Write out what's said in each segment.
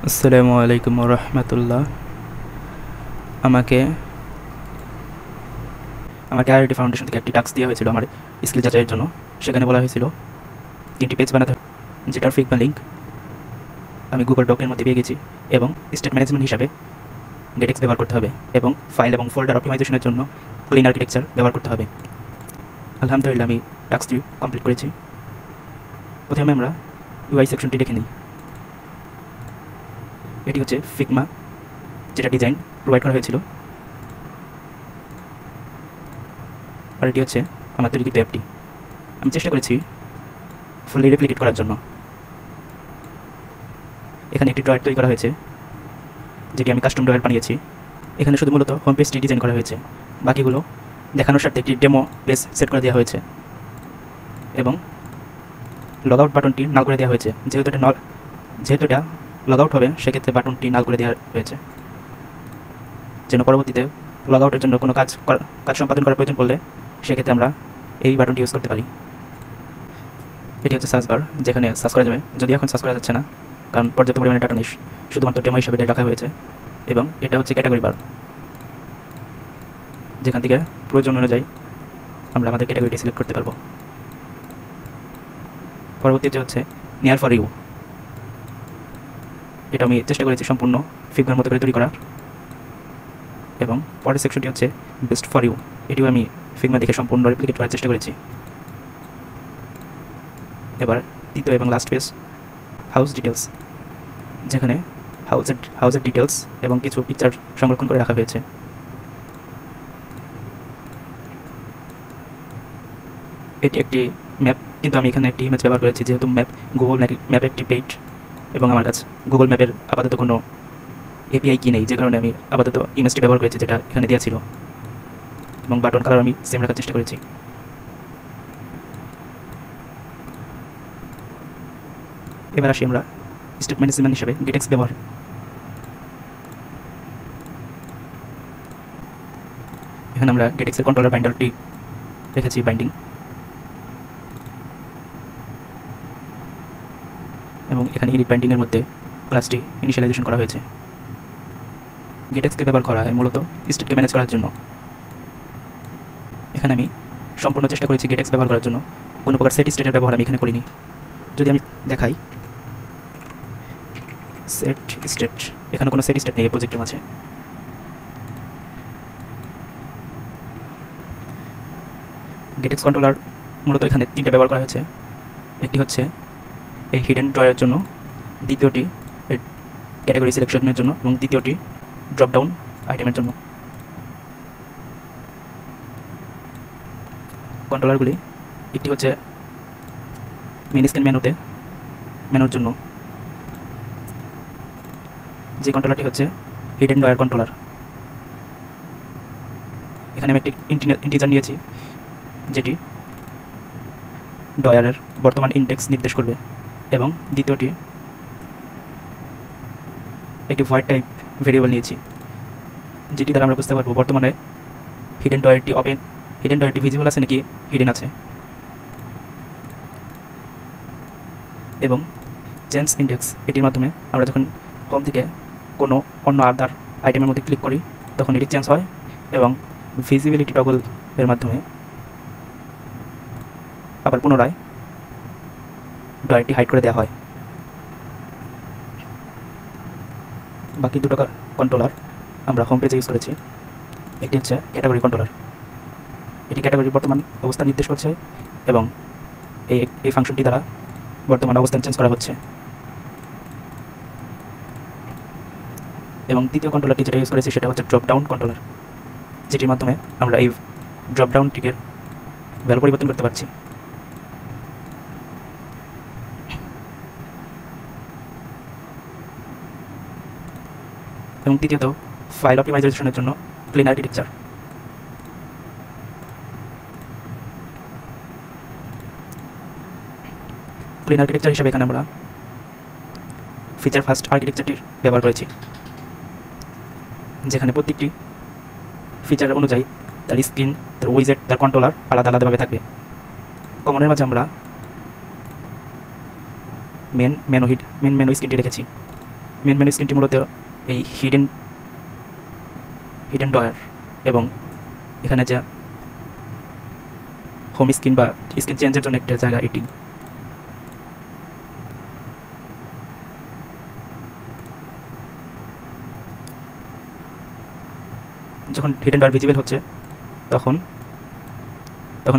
আসসালামু আলাইকুম রহমতুল্লাহ। আমাকে আমাকে আইআইটি ফাউন্ডেশন থেকে একটি টাস্ক দেওয়া হয়েছিল আমার স্কিল যাচাইয়ের জন্য। সেখানে বলা হয়েছিল 3টি পেজ বানাতে হবে, যেটার ফিগমা লিঙ্ক আমি গুগল ডকের মধ্যে পেয়ে গেছি, এবং স্টেট ম্যানেজমেন্ট হিসাবে গেটেক্স ব্যবহার করতে হবে, এবং ফাইল এবং ফোল্ডার অপটিমাইজেশনের জন্য ক্লিন আর্কিটেকচার ব্যবহার করতে হবে। আলহামদুলিল্লাহ, আমি টাস্কটি কমপ্লিট করেছি। প্রথমে আমরা ইউআই সেকশনটি দেখে নিই। এটি হচ্ছে ফিগমা, যেটা ডিজাইন প্রোভাইড করা হয়েছিল, আর এটি হচ্ছে আমার তৈরি অ্যাপটি। আমি চেষ্টা করেছি ফুললি রেপ্লিকেট করার জন্য। এখানে একটি ড্রয়ার তৈরি করা হয়েছে, যেটি আমি কাস্টম ড্রয়ার বানিয়েছি। এখানে শুধু মূলত হোম পেজটি ডিজাইন করা হয়েছে, বাকিগুলো দেখানোর সাথে একটি ডেমো পেজ সেট করে দেওয়া হয়েছে, এবং লগ আউট বাটনটি নাল করে দেওয়া হয়েছে। যেহেতু এটা লগ আউট হবে, সেক্ষেত্রে বাটনটি নাল করে দেওয়া হয়েছে, যেন পরবর্তীতে লগ আউটের জন্য কোনো কাজ সম্পাদন করার প্রয়োজন পড়লে সেক্ষেত্রে আমরা এই বাটনটি ইউজ করতে পারি। এটি হচ্ছে সার্চ বার, যেখানে সার্চ করা যাবে, যদি এখন সার্চ করা যাচ্ছে না, কারণ পর্যাপ্ত পরিমাণে ডাটা নেই, শুধুমাত্র ডেমো হিসাবে রাখা হয়েছে। এবং এটা হচ্ছে ক্যাটাগরি বার, যেখান থেকে প্রয়োজন অনুযায়ী আমরা আমাদের ক্যাটাগরিটি সিলেক্ট করতে পারবো। পরবর্তীতে হচ্ছে নিয়ার ফর ইউ। এটা আমি চেষ্টা করেছি সম্পূর্ণ ফিগমার মতো করে তৈরি করার। এবং পরের সেকশনটি হচ্ছে বেস্ট ফর ইউ। এটিও আমি ফিগমা দেখে সম্পূর্ণ রেপ্লিকেট করার চেষ্টা করেছি। এবার তৃতীয় এবং লাস্ট পেজ হাউস ডিটেলস, যেখানে হাউসের ডিটেলস এবং কিছু পিকচার সংরক্ষণ করে রাখা হয়েছে। এটি একটি ম্যাপ, কিন্তু আমি এখানে একটি ইমেজ ব্যবহার করেছি, যেহেতু গুগল ম্যাপ একটি পেইড, এবং আমার কাছে গুগল ম্যাপের আপাতত কোনো এপিআই কি নেই, যে কারণে আমি আপাতত ইমেজটি ব্যবহার করেছি, যেটা এখানে দেওয়া ছিল। এবং বাটন কালার আমি সেম রাখার চেষ্টা করেছি। এবার আসি আমরা স্টেট ম্যানেজমেন্ট হিসেবে গেটেক্স ব্যবহার। এখানে আমরা গেটেক্সের কন্ট্রোলার বাইন্ডারটি রেখেছি, বাইন্ডিং, এবং এখানে ইনিট বাইন্ডিংয়ের মধ্যে ক্লাসটি ইনিশিয়ালাইজেশন করা হয়েছে। গেটেক্সকে ব্যবহার করা হয় মূলত স্টেটকে ম্যানেজ করার জন্য। এখানে আমি সম্পূর্ণ চেষ্টা করেছি গেটেক্স ব্যবহার করার জন্য, কোনো প্রকার সেট স্টেটের ব্যবহার আমি এখানে করিনি। যদি আমি দেখাই সেট স্টেট, এখানে কোনো সেট স্টেট নেই এই প্রজেক্টের মাঝে। গেটেক্স কন্ট্রোলার মূলত এখানে 3টা ব্যবহার করা হয়েছে। একটি হচ্ছে এই হিডেন ড্রয়ারের জন্য, দ্বিতীয়টি ক্যাটাগরি সিলেকশনের জন্য, এবং দ্বিতীয়টি ড্রপ ডাউন আইটেমের জন্য। কন্ট্রোলারগুলি একটি হচ্ছে মেন স্ক্রিন মেনুর জন্য, যে কন্ট্রোলারটি হচ্ছে হিডেন ড্রয়ার কন্ট্রোলার। এখানে আমি একটি ইন্টিজার নিয়েছি, যেটি ড্রয়ারের বর্তমান ইন্ডেক্স নির্দেশ করবে, এবং দ্বিতীয়টি একটি ভয়েড টাইপ ভেরিয়েবল নিয়েছি, যেটি দ্বারা আমরা বুঝতে পারবো বর্তমানে হিডেন ড্রয়ারটি ভিজিবল আছে নাকি হিডেন আছে। এবং চেঞ্জ ইন্ডেক্স, এটির মাধ্যমে আমরা যখন হোম থেকে কোনো অন্য আদার আইটেমের মধ্যে ক্লিক করি, তখন এটি চেঞ্জ হয়, এবং ভিজিবিলিটি টগল এর মাধ্যমে আবার পুনরায় ড্রয়ারটি হাইড করে দেওয়া হয়। বাকি দুটো কন্ট্রোলার আমরা হোম পেজে ইউজ করেছি। একটি হচ্ছে ক্যাটাগরি কন্ট্রোলার, এটি ক্যাটাগরির বর্তমান অবস্থান নির্দেশ করছে, এবং এই ফাংশনটি দ্বারা বর্তমান অবস্থান চেঞ্জ করা হচ্ছে। এবং দ্বিতীয় কন্ট্রোলারটি যেটা ইউজ করেছি সেটা হচ্ছে ড্রপ ডাউন কন্ট্রোলার, যেটির মাধ্যমে আমরা এই ড্রপ ডাউনটিকে ভ্যালু পরিবর্তন করতে পারছি। এবং তৃতীয়ত ফাইল অপটিমাইজেশনের জন্য ক্লিন আর্কিটেকচার। ক্লিন আর্কিটেকচার হিসেবে এখানে আমরা ফিচার ফার্স্ট আর্কিটেকচারটির ব্যবহার করেছি, যেখানে প্রত্যেকটি ফিচার অনুযায়ী তার স্ক্রিন, তার উইজেট, তার কন্ট্রোলার আলাদা আলাদাভাবে থাকবে। কমনের মাঝে আমরা মেন মেনু স্ক্রিনটি রেখেছি। মেন মেনু স্ক্রিনটি মূলত এই হিডেন ডয়ার এবং এখানে যা হোম স্ক্রিন বা স্ক্রিন চেঞ্জের জন্য একটা জায়গা এটি। যখন হিডেন ডয়ার ভিজিবল হচ্ছে তখন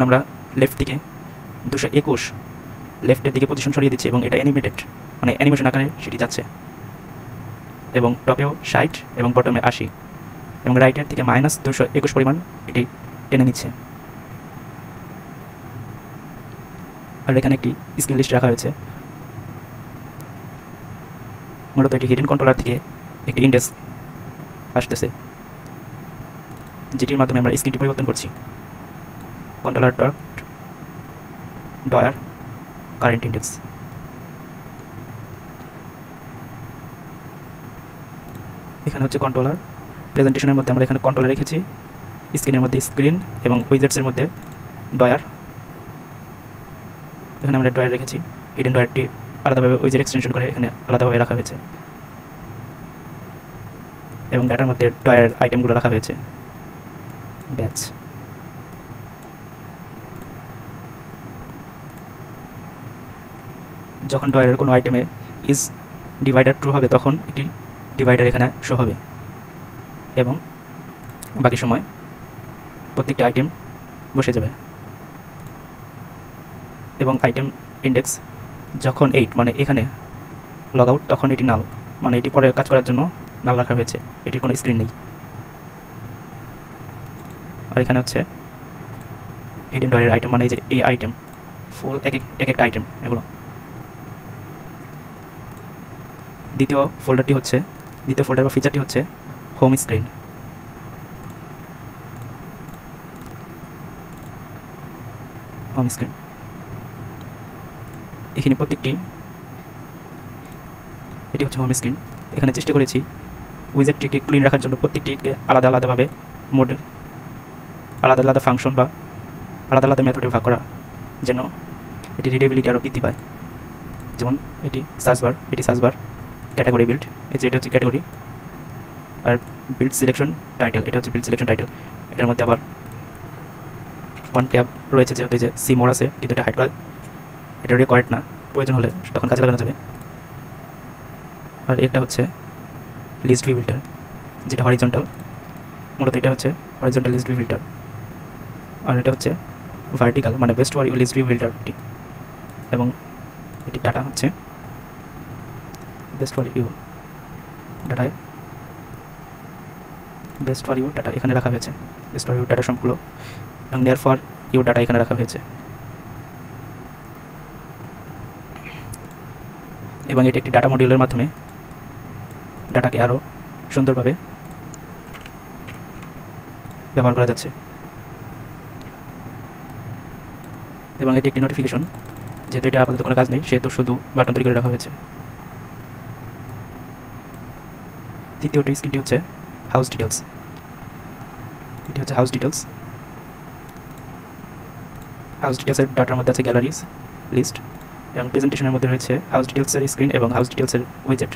আমরা লেফট দিকে 221 লেফটের দিকে পজিশন সরিয়ে দিচ্ছি এবং এটা অ্যানিমেটেড মানে অ্যানিমেশন আকারে সেটি যাচ্ছে এবং টপেও 60 এবং বটমে 80 এবং রাইটের থেকে -221 পরিমাণ এটি টেনে নিচ্ছে। আর এখানে একটি স্ক্রিন লিস্ট রাখা হয়েছে। মূলত এটি হিডেন কন্ট্রোলার থেকে একটি ইন্ডেক্স আসতেছে যেটির মাধ্যমে আমরা স্ক্রিনটি পরিবর্তন করছি। Controller dot drawer current index. এখানে হচ্ছে কন্ট্রোলার। প্রেজেন্টেশনের মধ্যে আমরা এখানে কন্ট্রোলার রেখেছি, স্ক্রিনের মধ্যে স্ক্রিন এবং উইজেটসের মধ্যে ডয়ার। এখানে আমরা ডয়ার রেখেছি, হিডেন ডয়ারটি আলাদাভাবে উইজেট এক্সটেনশন করে এখানে আলাদাভাবে রাখা হয়েছে এবং ডাটার মধ্যে ডয়ার আইটেমগুলো রাখা হয়েছে। ব্যাচ যখন ডয়ারের কোনো আইটেমে ইজ ডিভাইডার ট্রু হবে তখন একটি ডিভাইডার এখানে শো হবে এবং বাকি সময় প্রত্যেকটি আইটেম বসে যাবে। এবং আইটেম ইন্ডেক্স যখন 8 মানে এখানে লগ আউট তখন এটি নাল মানে এটি পরে কাজ করার জন্য নাল রাখা হয়েছে, এটির কোনো স্ক্রিন নেই। আর এখানে হচ্ছে হিডেন ডয়ারের আইটেম মানে এই যে এই আইটেম ফুল এক একটা আইটেম এগুলো। দ্বিতীয় ফোল্ডার বা ফিচারটি হচ্ছে হোম স্ক্রিন। এখানে প্রত্যেকটি এটি হচ্ছে হোম স্ক্রিন। এখানে চেষ্টা করেছি উইজেটটিকে ক্লিন রাখার জন্য প্রত্যেকটিকে আলাদাভাবে মোড আলাদা ফাংশন বা আলাদা মেথডে ভাগ করা যেন এটি রিডেবিলিটি আরও বৃদ্ধি পায়। যেমন এটি সার্চবার ক্যাটাগরি বিল্ড, এটা হচ্ছে ক্যাটাগরি। আর বিল্ড সিলেকশন টাইটেল, এটা হচ্ছে বিল্ড সিলেকশন টাইটেল। এটার মধ্যে আবার ওয়ান ট্যাব রয়েছে যেহেতু যে সি মোড আছে কিন্তু এটা হাইড করা এটা রিকোয়ার্ড না, প্রয়োজন হলে তখন কাজে লাগানো যাবে। আর এটা হচ্ছে লিস্ট ভিউ ফিল্টার যেটা হরিজন্টাল, মূলত এটা হচ্ছে হরিজন্টাল লিস্ট ভিউ ফিল্টার। আর এটা হচ্ছে ভার্টিক্যাল মানে best for you list view ফিল্টারটি এবং এটি ডাটা হচ্ছে বেস্ট ফর ইউ ডাটায় বেস্ট ফর ইউ ডাটা এখানে রাখা হয়েছে। বেস্ট ফর ইউ ডাটা সম্পূর্ণ এবং নিয়ার ফর ইউ ডাটা এখানে রাখা হয়েছে এবং এটি একটি ডাটা মডিউলের মাধ্যমে ডাটাকে আরও সুন্দরভাবে ব্যবহার করা যাচ্ছে। এবং এটি একটি নোটিফিকেশন, যেহেতু এটা আপাতত কোনো কাজ নেই সেহেতু শুধু বাটন তৈরি করে রাখা হয়েছে। তৃতীয়টি স্ক্রিনটি হচ্ছে হাউস ডিটেলস। এটি হচ্ছে হাউস ডিটেলসের ডাটার মধ্যে আছে গ্যালারিজ লিস্ট এবং প্রেজেন্টেশনের মধ্যে রয়েছে হাউস ডিটেলসের স্ক্রিন এবং হাউস ডিটেলসের উইজেট।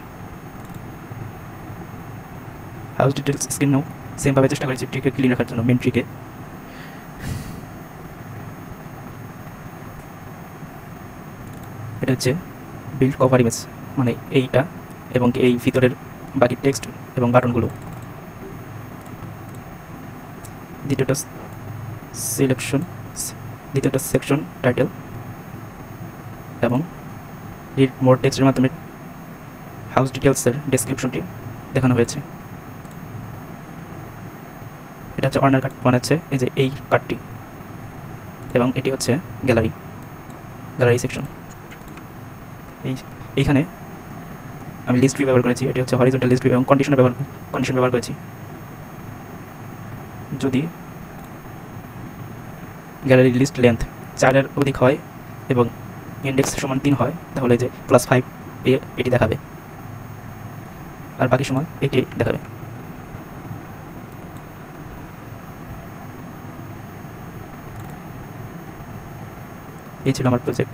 হাউস ডিটেলস স্ক্রিনও সেমভাবে চেষ্টা করেছি ট্রিকে ক্লিন রাখার জন্য মেন ট্রিকে। এটা হচ্ছে বিল্ড কভার ইমেজ মানে এইটা এবং এই ভিতরের বাকি টেক্সট এবং বাটনগুলো। দ্বিতীয়টা সেকশন টাইটেল এবং রিড মোর টেক্সটের মাধ্যমে হাউস ডিটেলসের ডেসক্রিপশনটি দেখানো হয়েছে। এটা হচ্ছে অর্নার কার্ড বানাচ্ছে এই যে এই কার্ডটি এবং এটি হচ্ছে গ্যালারি সেকশন। এইখানে আমি লিস্ট ভিউ ব্যবহার করেছি, এটি হচ্ছে হরিজন্টাল লিস্ট ভিউ এবং কন্ডিশন ব্যবহার করেছি। যদি গ্যালারি লিস্ট লেন্থ 4-এর অধিক হয় এবং ইন্ডেক্স সমান 3 হয় তাহলে যে +5 পেয়ে এটি দেখাবে আর বাকি সময় এটি দেখাবে। এই ছিল আমার প্রজেক্ট।